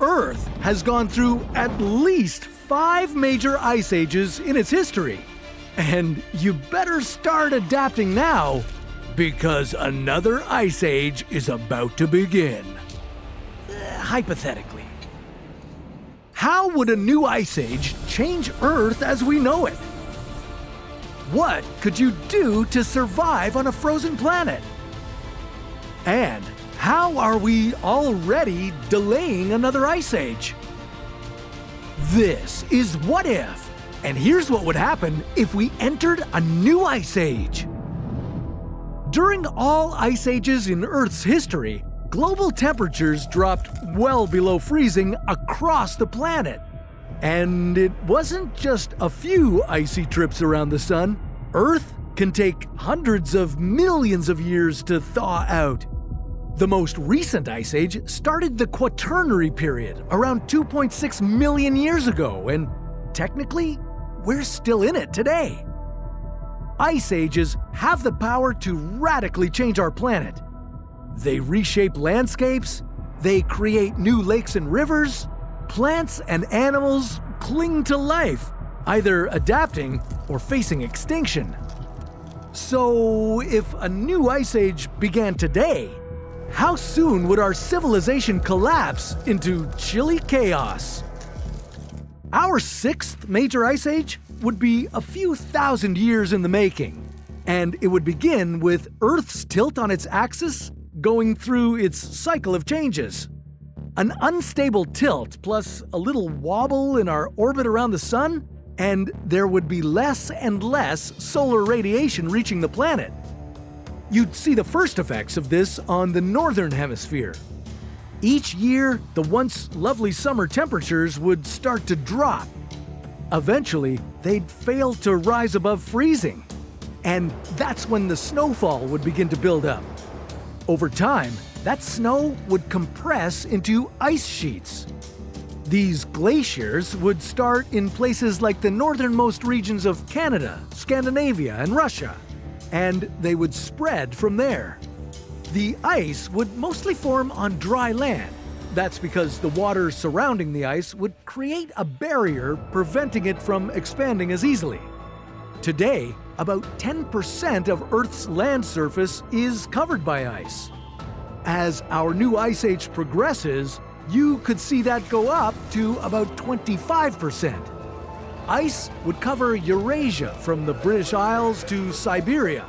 Earth has gone through at least 5 major ice ages in its history. And you better start adapting now, because another ice age is about to begin. Hypothetically. How would a new ice age change Earth as we know it? What could you do to survive on a frozen planet? And how are we already delaying another ice age? This is What If, and here's what would happen if we entered a new ice age. During all ice ages in Earth's history, global temperatures dropped well below freezing across the planet. And it wasn't just a few icy trips around the sun. Earth can take hundreds of millions of years to thaw out. The most recent ice age started the Quaternary period around 2.6 million years ago, and technically, we're still in it today. Ice ages have the power to radically change our planet. They reshape landscapes, they create new lakes and rivers, plants and animals cling to life, either adapting or facing extinction. So, if a new ice age began today, how soon would our civilization collapse into chilly chaos? Our 6th major ice age would be a few thousand years in the making, and it would begin with Earth's tilt on its axis going through its cycle of changes. An unstable tilt plus a little wobble in our orbit around the sun, and there would be less and less solar radiation reaching the planet. You'd see the first effects of this on the northern hemisphere. Each year, the once lovely summer temperatures would start to drop. Eventually, they'd fail to rise above freezing. And that's when the snowfall would begin to build up. Over time, that snow would compress into ice sheets. These glaciers would start in places like the northernmost regions of Canada, Scandinavia, and Russia, and they would spread from there. The ice would mostly form on dry land. That's because the water surrounding the ice would create a barrier preventing it from expanding as easily. Today, about 10% of Earth's land surface is covered by ice. As our new ice age progresses, you could see that go up to about 25%. Ice would cover Eurasia from the British Isles to Siberia.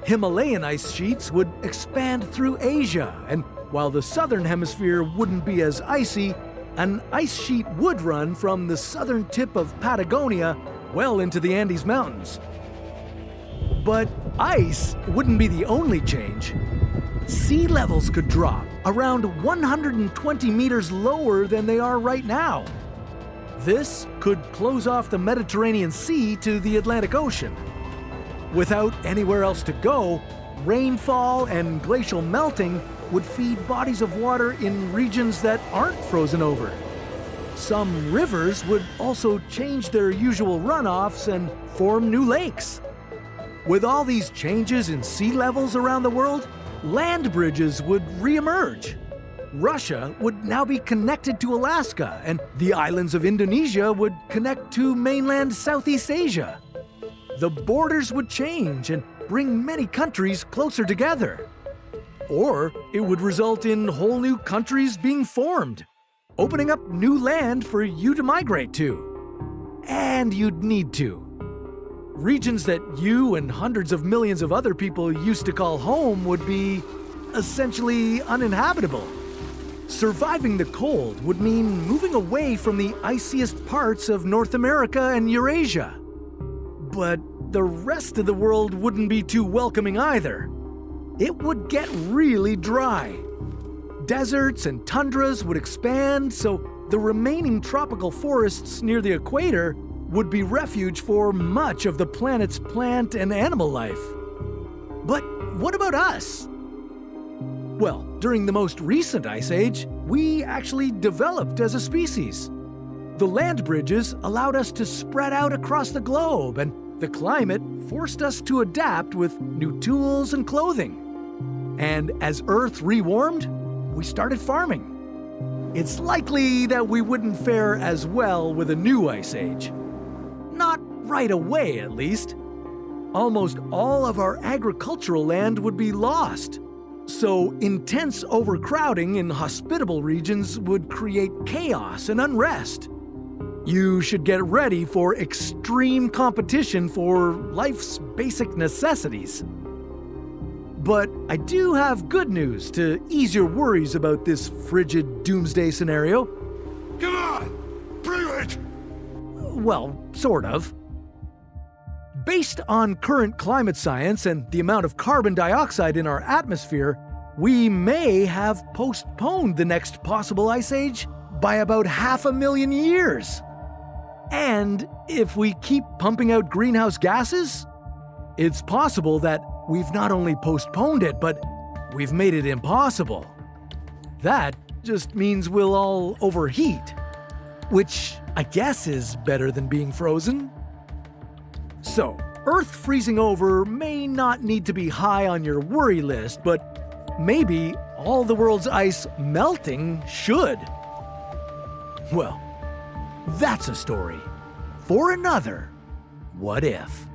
Himalayan ice sheets would expand through Asia, and while the southern hemisphere wouldn't be as icy, an ice sheet would run from the southern tip of Patagonia well into the Andes Mountains. But ice wouldn't be the only change. Sea levels could drop around 120 meters lower than they are right now. This could close off the Mediterranean Sea to the Atlantic Ocean. Without anywhere else to go, rainfall and glacial melting would feed bodies of water in regions that aren't frozen over. Some rivers would also change their usual runoffs and form new lakes. With all these changes in sea levels around the world, land bridges would re-emerge. Russia would now be connected to Alaska, and the islands of Indonesia would connect to mainland Southeast Asia. The borders would change and bring many countries closer together. Or it would result in whole new countries being formed, opening up new land for you to migrate to. And you'd need to. Regions that you and hundreds of millions of other people used to call home would be essentially uninhabitable. Surviving the cold would mean moving away from the iciest parts of North America and Eurasia. But the rest of the world wouldn't be too welcoming either. It would get really dry. Deserts and tundras would expand, so the remaining tropical forests near the equator would be refuge for much of the planet's plant and animal life. But what about us? Well, during the most recent ice age, we actually developed as a species. The land bridges allowed us to spread out across the globe, and the climate forced us to adapt with new tools and clothing. And as Earth rewarmed, we started farming. it's likely that we wouldn't fare as well with a new ice age. Not right away, at least. Almost all of our agricultural land would be lost. So intense overcrowding in hospitable regions would create chaos and unrest. You should get ready for extreme competition for life's basic necessities. But I do have good news to ease your worries about this frigid doomsday scenario. Come on! Bring it! Well, sort of. Based on current climate science and the amount of carbon dioxide in our atmosphere, we may have postponed the next possible ice age by about 500,000 years. And if we keep pumping out greenhouse gases, it's possible that we've not only postponed it, but we've made it impossible. That just means we'll all overheat, which I guess is better than being frozen. So, Earth freezing over may not need to be high on your worry list, but maybe all the world's ice melting should. Well, that's a story for another What If.